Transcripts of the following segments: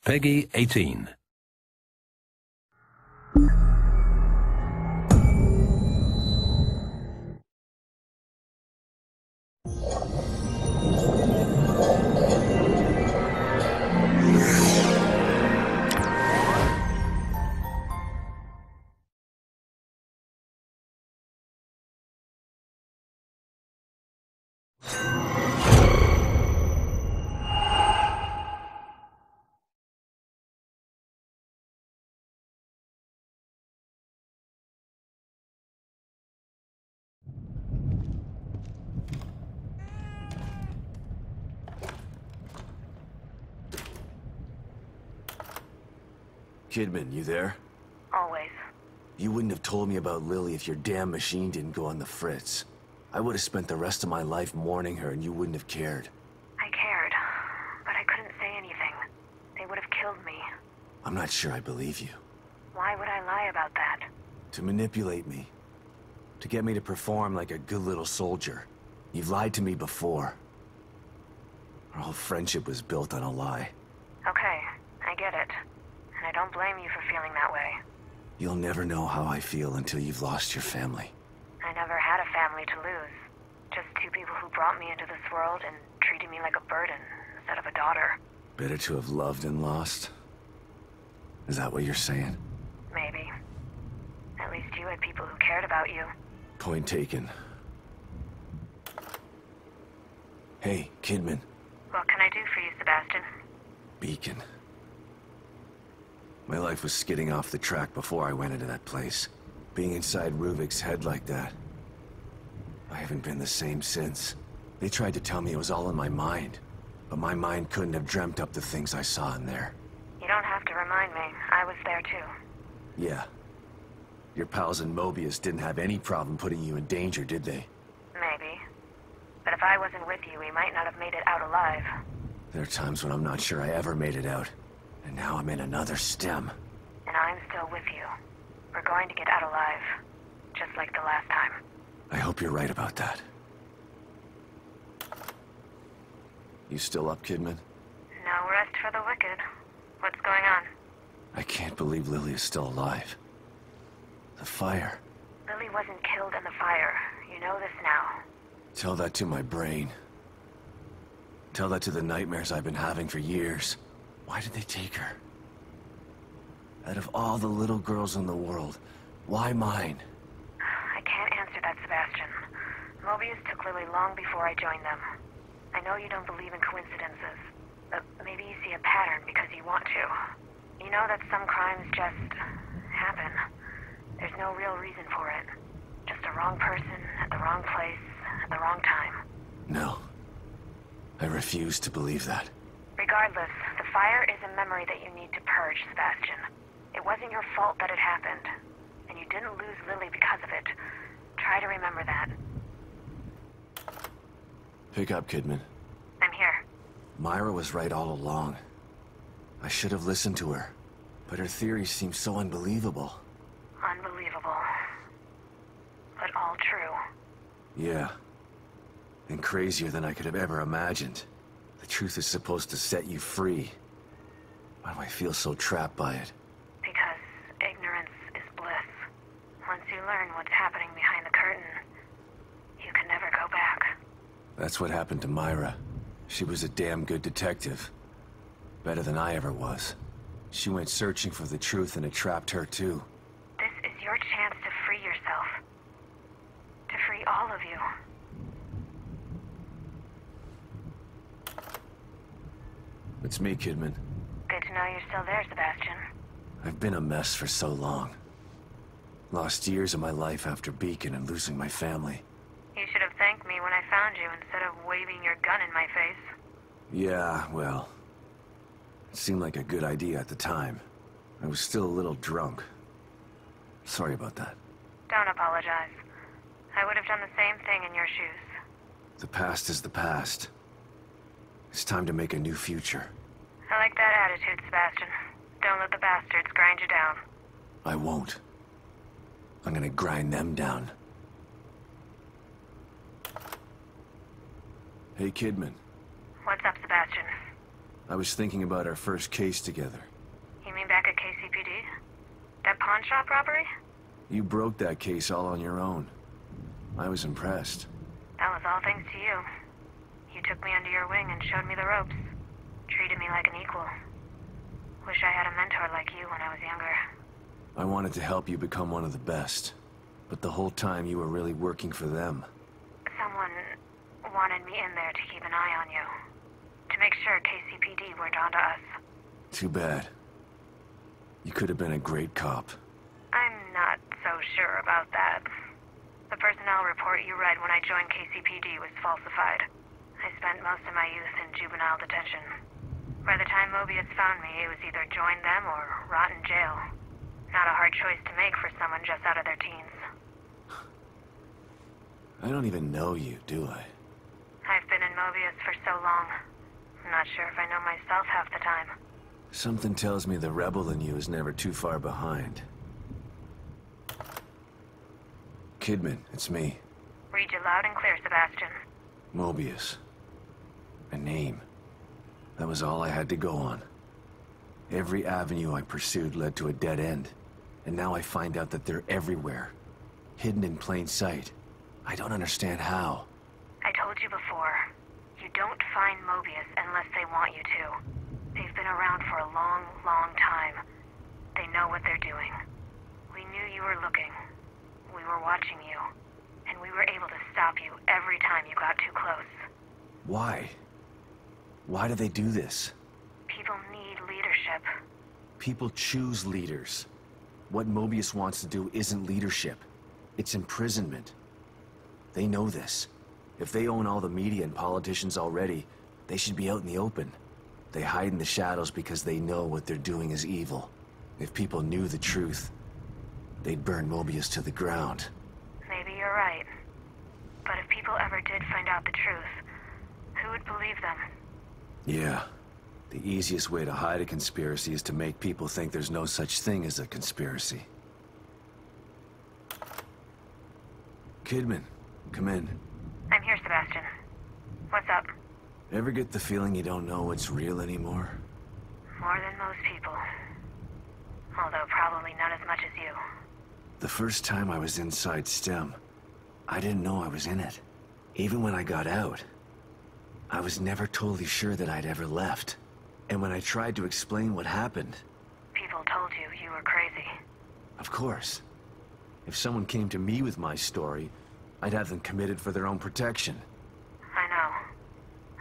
Peggy 18. Kidman, you there? Always. You wouldn't have told me about Lily if your damn machine didn't go on the fritz. I would have spent the rest of my life mourning her and you wouldn't have cared. I cared, but I couldn't say anything. They would have killed me. I'm not sure I believe you. Why would I lie about that? To manipulate me. To get me to perform like a good little soldier. You've lied to me before. Our whole friendship was built on a lie. Okay, I get it. And I don't blame you for feeling that way. You'll never know how I feel until you've lost your family. I never had a family to lose. Just two people who brought me into this world and treated me like a burden instead of a daughter. Better to have loved and lost? Is that what you're saying? Maybe. At least you had people who cared about you. Point taken. Hey, Kidman. What can I do for you, Sebastian? Beacon. My life was skidding off the track before I went into that place. Being inside Ruvik's head like that. I haven't been the same since. They tried to tell me it was all in my mind. But my mind couldn't have dreamt up the things I saw in there. You don't have to remind me. I was there too. Yeah. Your pals in Mobius didn't have any problem putting you in danger, did they? Maybe. But if I wasn't with you, we might not have made it out alive. There are times when I'm not sure I ever made it out. And now I'm in another stem. And I'm still with you. We're going to get out alive. Just like the last time. I hope you're right about that. You still up, Kidman? No rest for the wicked. What's going on? I can't believe Lily is still alive. The fire. Lily wasn't killed in the fire. You know this now. Tell that to my brain. Tell that to the nightmares I've been having for years. Why did they take her? Out of all the little girls in the world, why mine? I can't answer that, Sebastian. Mobius took Lily long before I joined them. I know you don't believe in coincidences, but maybe you see a pattern because you want to. You know that some crimes just happen. There's no real reason for it. Just a wrong person at the wrong place at the wrong time. No. I refuse to believe that. Regardless, the fire is a memory that you need to purge, Sebastian. It wasn't your fault that it happened, and you didn't lose Lily because of it. Try to remember that. Pick up, Kidman. I'm here. Myra was right all along. I should have listened to her, but her theories seem so unbelievable. Unbelievable. But all true. Yeah. And crazier than I could have ever imagined. The truth is supposed to set you free. Why do I feel so trapped by it? Because ignorance is bliss. Once you learn what's happening behind the curtain, you can never go back. That's what happened to Myra. She was a damn good detective. Better than I ever was. She went searching for the truth and it trapped her too. This is your chance to free yourself. To free all of you. It's me, Kidman. Good to know you're still there, Sebastian. I've been a mess for so long. Lost years of my life after Beacon and losing my family. You should have thanked me when I found you instead of waving your gun in my face. Yeah, well... It seemed like a good idea at the time. I was still a little drunk. Sorry about that. Don't apologize. I would have done the same thing in your shoes. The past is the past. It's time to make a new future. I like that attitude, Sebastian. Don't let the bastards grind you down. I won't. I'm gonna grind them down. Hey, Kidman. What's up, Sebastian? I was thinking about our first case together. You mean back at KCPD? That pawn shop robbery? You broke that case all on your own. I was impressed. That was all thanks to you. You took me under your wing and showed me the ropes. Treated me like an equal. Wish I had a mentor like you when I was younger. I wanted to help you become one of the best. But the whole time you were really working for them. Someone wanted me in there to keep an eye on you. To make sure KCPD weren't onto us. Too bad. You could have been a great cop. I'm not so sure about that. The personnel report you read when I joined KCPD was falsified. I spent most of my youth in juvenile detention. By the time Mobius found me, it was either join them or rot in jail. Not a hard choice to make for someone just out of their teens. I don't even know you, do I? I've been in Mobius for so long. I'm not sure if I know myself half the time. Something tells me the rebel in you is never too far behind. Kidman, it's me. Read you loud and clear, Sebastian. Mobius. A name. That was all I had to go on. Every avenue I pursued led to a dead end. And now I find out that they're everywhere. Hidden in plain sight. I don't understand how. I told you before. You don't find Mobius unless they want you to. They've been around for a long, long time. They know what they're doing. We knew you were looking. We were watching you. And we were able to stop you every time you got too close. Why? Why do they do this? People need leadership. People choose leaders. What Mobius wants to do isn't leadership. It's imprisonment. They know this. If they own all the media and politicians already, they should be out in the open. They hide in the shadows because they know what they're doing is evil. If people knew the truth, they'd burn Mobius to the ground. Maybe you're right. But if people ever did find out the truth, who would believe them? Yeah. The easiest way to hide a conspiracy is to make people think there's no such thing as a conspiracy. Kidman, come in. I'm here, Sebastian. What's up? Ever get the feeling you don't know what's real anymore? More than most people. Although probably not as much as you. The first time I was inside STEM, I didn't know I was in it. Even when I got out, I was never totally sure that I'd ever left. And when I tried to explain what happened... People told you you were crazy. Of course. If someone came to me with my story, I'd have them committed for their own protection. I know.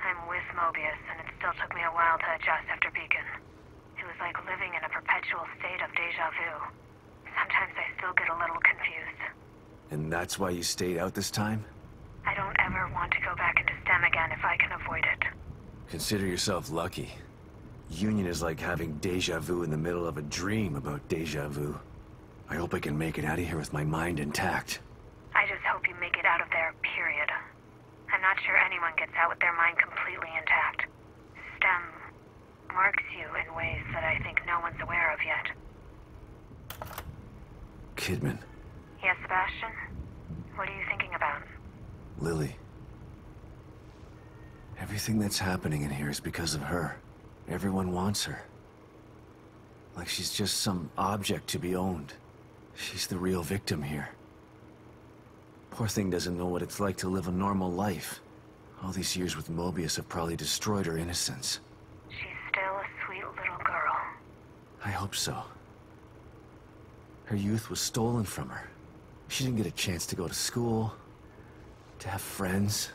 I'm with Mobius, and it still took me a while to adjust after Beacon. It was like living in a perpetual state of déjà vu. Sometimes I still get a little confused. And that's why you stayed out this time? I don't ever want to go back into STEM again if I can avoid it. Consider yourself lucky. Union is like having déjà vu in the middle of a dream about déjà vu. I hope I can make it out of here with my mind intact. I just hope you make it out of there, period. I'm not sure anyone gets out with their mind completely intact. STEM marks you in ways that I think no one's aware of yet. Kidman. Yes, Sebastian? What are you thinking about? Lily. Everything that's happening in here is because of her. Everyone wants her. Like she's just some object to be owned. She's the real victim here. Poor thing doesn't know what it's like to live a normal life. All these years with Mobius have probably destroyed her innocence. She's still a sweet little girl. I hope so. Her youth was stolen from her. She didn't get a chance to go to school, to have friends.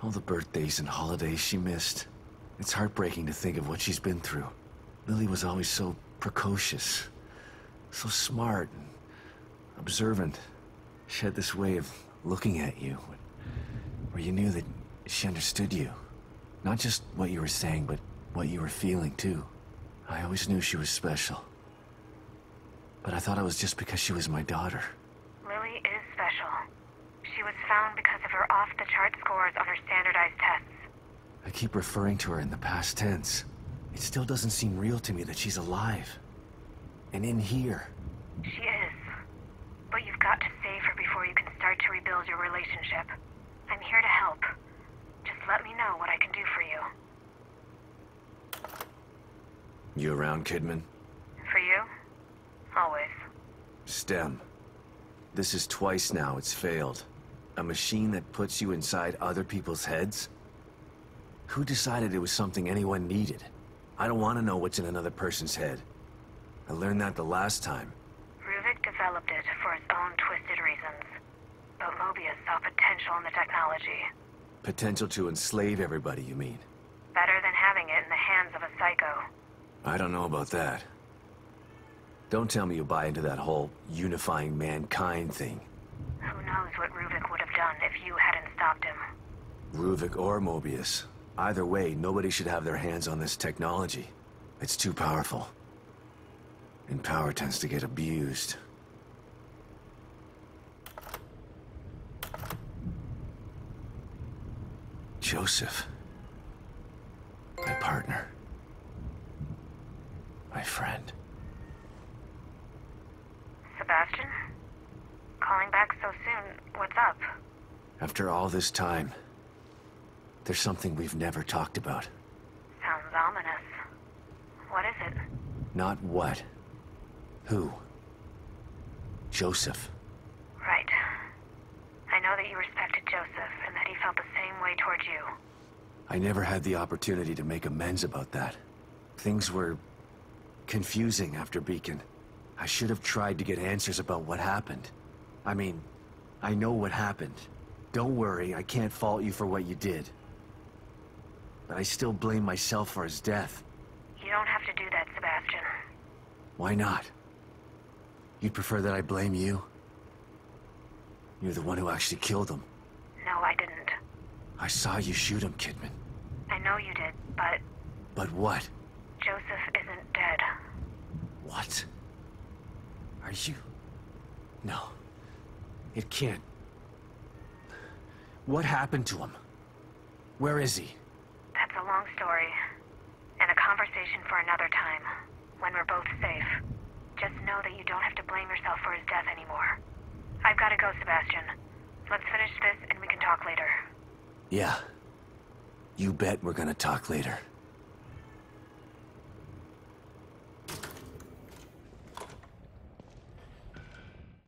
All the birthdays and holidays she missed. It's heartbreaking to think of what she's been through. Lily was always so precocious, so smart and observant. She had this way of looking at you, where you knew that she understood you. Not just what you were saying, but what you were feeling, too. I always knew she was special. But I thought it was just because she was my daughter. Lily is special. She was found because of her off-the-chart scores on her standardized tests. I keep referring to her in the past tense. It still doesn't seem real to me that she's alive. And in here. She is. But you've got to save her before you can start to rebuild your relationship. I'm here to help. Just let me know what I can do for you. You around, Kidman? For you? Always. STEM. This is twice now it's failed. A machine that puts you inside other people's heads? Who decided it was something anyone needed? I don't want to know what's in another person's head. I learned that the last time. Ruvik developed it for his own twisted reasons. But Mobius saw potential in the technology. Potential to enslave everybody, you mean? Better than having it in the hands of a psycho. I don't know about that. Don't tell me you buy into that whole unifying mankind thing. Who knows what Ruvik would have done if you hadn't stopped him. Ruvik or Mobius. Either way, nobody should have their hands on this technology. It's too powerful. And power tends to get abused. Joseph. My partner. My friend. Sebastian? Calling back so soon, what's up? After all this time, there's something we've never talked about. Sounds ominous. What is it? Not what. Who? Joseph. Right. I know that you respected Joseph and that he felt the same way towards you. I never had the opportunity to make amends about that. Things were confusing after Beacon. I should have tried to get answers about what happened. I mean, I know what happened. Don't worry, I can't fault you for what you did. But I still blame myself for his death. You don't have to do that, Sebastian. Why not? You'd prefer that I blame you? You're the one who actually killed him. No, I didn't. I saw you shoot him, Kidman. I know you did, but But what? Joseph isn't dead. What? Are you... No. It can't. What happened to him? Where is he? That's a long story. And a conversation for another time. When we're both safe. Just know that you don't have to blame yourself for his death anymore. I've got to go, Sebastian. Let's finish this and we can talk later. Yeah. You bet we're gonna talk later.